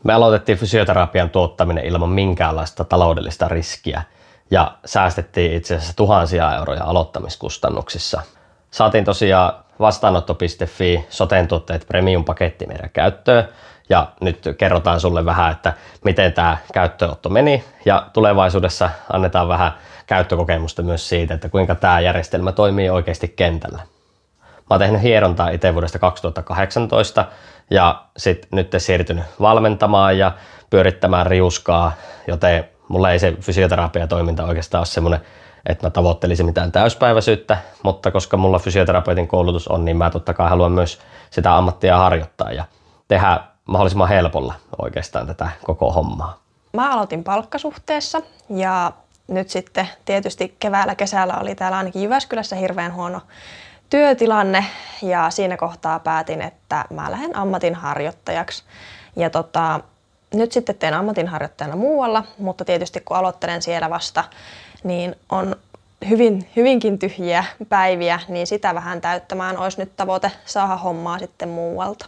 Me aloitettiin fysioterapian tuottaminen ilman minkäänlaista taloudellista riskiä ja säästettiin itse asiassa tuhansia euroja aloittamiskustannuksissa. Saatiin tosiaan vastaanotto.fi Soten tuotteet premium-paketti meidän käyttöön ja nyt kerrotaan sulle vähän, että miten tämä käyttöönotto meni ja tulevaisuudessa annetaan vähän käyttökokemusta myös siitä, että kuinka tämä järjestelmä toimii oikeasti kentällä. Mä oon tehnyt hierontaa itse vuodesta 2018 ja sitten nyt siirtynyt valmentamaan ja pyörittämään riuskaa, joten mulla ei se fysioterapiatoiminta oikeastaan ole semmoinen, että mä tavoittelisin mitään täyspäiväisyyttä, mutta koska mulla fysioterapeutin koulutus on, niin mä totta kai haluan myös sitä ammattia harjoittaa ja tehdä mahdollisimman helpolla oikeastaan tätä koko hommaa. Mä aloitin palkkasuhteessa ja nyt sitten tietysti keväällä, kesällä oli täällä ainakin Jyväskylässä hirveän huono työtilanne ja siinä kohtaa päätin, että mä lähden ammatinharjoittajaksi. Ja nyt sitten teen ammatinharjoittajana muualla, mutta tietysti kun aloittelen siellä vasta, niin on hyvinkin tyhjiä päiviä, niin sitä vähän täyttämään olisi nyt tavoite saada hommaa sitten muualta.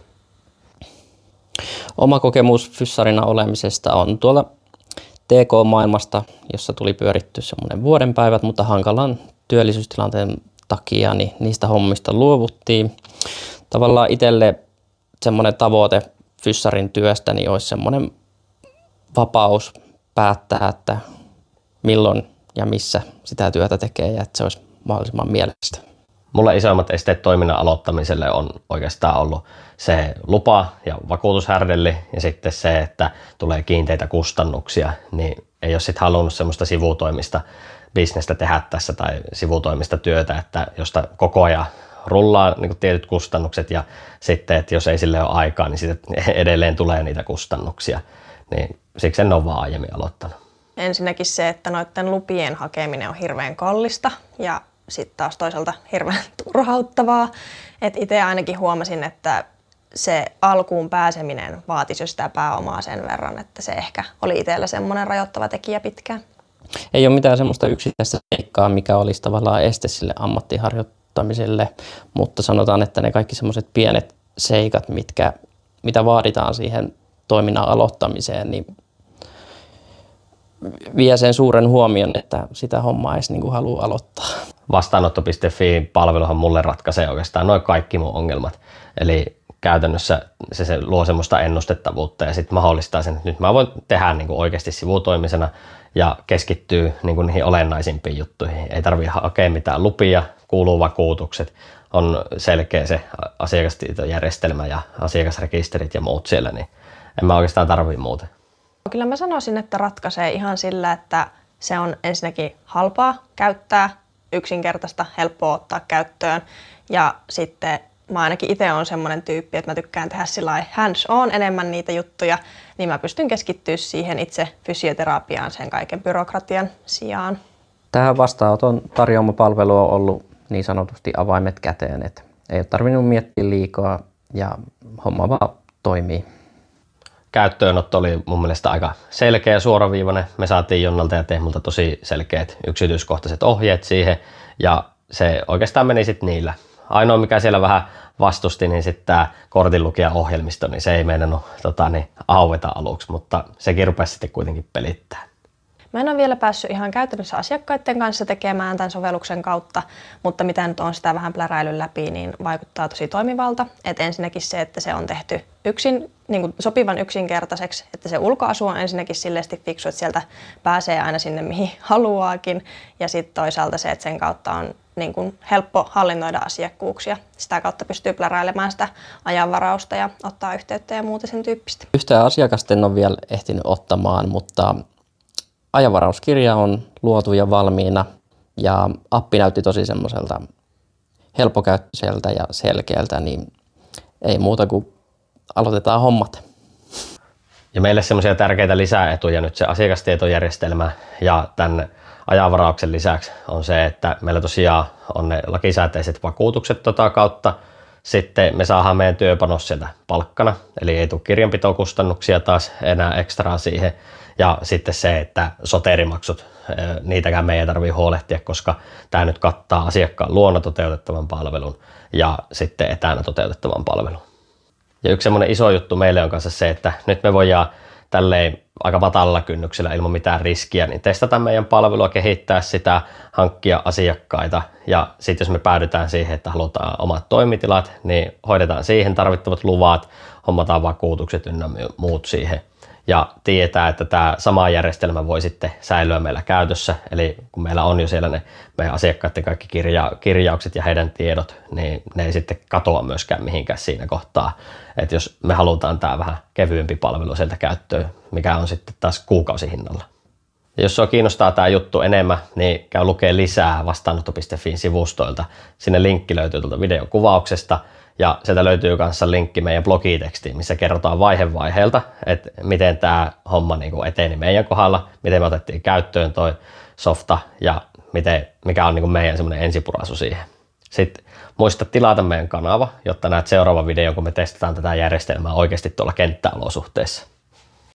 Oma kokemus fyssarina olemisesta on tuolla TK-maailmasta, jossa tuli pyöritty semmoinen vuoden päivät, mutta hankalan työllisyystilanteen takia niin niistä hommista luovuttiin. Tavallaan itselle semmoinen tavoite fyssarin työstä niin olisi semmoinen vapaus päättää, että milloin ja missä sitä työtä tekee ja että se olisi mahdollisimman mieleistä. Mulla isoimmat esteet toiminnan aloittamiselle on oikeastaan ollut se lupa- ja vakuutushärdelli ja sitten se, että tulee kiinteitä kustannuksia, niin ei ole sitten halunnut semmoista sivutoimista bisnestä tehdä tässä tai sivutoimista työtä, että josta koko ajan rullaa niin kuin tietyt kustannukset ja sitten, että jos ei sille ole aikaa, niin sitten edelleen tulee niitä kustannuksia, niin siksi en ole vaan aiemmin aloittanut. Ensinnäkin se, että noiden lupien hakeminen on hirveän kallista ja sitten taas toisaalta hirveän turhauttavaa. Että itse ainakin huomasin, että se alkuun pääseminen vaatisi jo sitä pääomaa sen verran, että se ehkä oli itsellä semmoinen rajoittava tekijä pitkään. Ei ole mitään semmoista yksittäistä seikkaa, mikä olisi tavallaan este sille ammattiharjoittamiselle, mutta sanotaan, että ne kaikki semmoiset pienet seikat, mitä vaaditaan siihen toiminnan aloittamiseen, niin vie sen suuren huomion, että sitä hommaa edes niin kuin haluaa aloittaa. Vastaanotto.fi-palveluhan mulle ratkaisee oikeastaan noin kaikki mun ongelmat. Eli käytännössä se luo semmoista ennustettavuutta ja sitten mahdollistaa sen, että nyt mä voin tehdä niin kuin oikeasti sivutoimisena ja keskittyy niin kuin niihin olennaisimpiin juttuihin. Ei tarvitse hakea mitään lupia, kuuluu vakuutukset, on selkeä se asiakastietojärjestelmä ja asiakasrekisterit ja muut siellä, niin en mä oikeastaan tarvitse muuta. Kyllä mä sanoisin, että ratkaisee ihan sillä, että se on ensinnäkin halpaa käyttää, yksinkertaista, helppoa ottaa käyttöön ja sitten mä ainakin itse olen semmoinen tyyppi, että mä tykkään tehdä sillä hands on enemmän niitä juttuja, niin mä pystyn keskittyä siihen itse fysioterapiaan sen kaiken byrokratian sijaan. Tähän vastaanoton tarjoama palvelu on ollut niin sanotusti avaimet käteen, että ei ole tarvinnut miettiä liikaa ja homma vaan toimii. Käyttöönotto oli mun mielestä aika selkeä ja suoraviivainen. Me saatiin Jonnalta ja Tehmulta tosi selkeät yksityiskohtaiset ohjeet siihen ja se oikeastaan meni sitten niillä. Ainoa mikä siellä vähän vastusti, niin sitten tämä kortinlukijaohjelmisto, niin se ei meinannut aueta aluksi, mutta sekin rupesi sitten kuitenkin pelittää. Mä en ole vielä päässyt ihan käytännössä asiakkaiden kanssa tekemään tämän sovelluksen kautta, mutta mitä nyt on sitä vähän pläräillyt läpi, niin vaikuttaa tosi toimivalta. Et ensinnäkin se, että se on tehty niin kuin sopivan yksinkertaiseksi, että se ulkoasu on ensinnäkin silleesti fiksu, että sieltä pääsee aina sinne mihin haluaakin. Ja sitten toisaalta se, että sen kautta on niin kuin helppo hallinnoida asiakkuuksia. Sitä kautta pystyy pläräilemään sitä ajanvarausta ja ottaa yhteyttä ja muuta sen tyyppistä. Yhtään asiakasta en ole vielä ehtinyt ottamaan, mutta ajanvarauskirja on luotu ja valmiina ja appi näytti tosi semmoiselta helppokäyttöiseltä ja selkeältä, niin ei muuta kuin aloitetaan hommat. Ja meille semmoisia tärkeitä lisäetuja nyt se asiakastietojärjestelmä ja tämän ajanvarauksen lisäksi on se, että meillä tosiaan on ne lakisääteiset vakuutukset kautta. Sitten me saadaan meidän työpanos sieltä palkkana, eli ei tule kirjanpitokustannuksia taas enää ekstraa siihen. Ja sitten se, että soterimaksut, niitäkään me ei tarvitse huolehtia, koska tämä nyt kattaa asiakkaan luona toteutettavan palvelun ja sitten etänä toteutettavan palvelun. Ja yksi semmoinen iso juttu meille on kanssa se, että nyt me voidaan tälleen aika matalalla kynnyksellä ilman mitään riskiä, niin testata meidän palvelua, kehittää sitä, hankkia asiakkaita ja sitten jos me päädytään siihen, että halutaan omat toimitilat, niin hoidetaan siihen tarvittavat luvat, hommataan vakuutukset ynnä muut siihen. Ja tiedetään, että tämä sama järjestelmä voi sitten säilyä meillä käytössä, eli kun meillä on jo siellä ne meidän asiakkaiden kaikki kirjaukset ja heidän tiedot, niin ne ei sitten katoa myöskään mihinkään siinä kohtaa. Että jos me halutaan tämä vähän kevyempi palvelu sieltä käyttöön, mikä on sitten taas kuukausihinnalla. Ja jos sua kiinnostaa tämä juttu enemmän, niin käy lukee lisää vastaanotto.fin sivustoilta. Sinne linkki löytyy tuolta videokuvauksesta. Ja sieltä löytyy myös linkki meidän blogitekstiin, missä kerrotaan vaiheelta, että miten tämä homma niin eteni meidän kohdalla, miten me otettiin käyttöön toi softa ja mikä on niin meidän semmoinen ensipuraisu siihen. Sitten muista tilata meidän kanava, jotta näet seuraavan videon, kun me testataan tätä järjestelmää oikeasti tuolla kenttäolosuhteissa.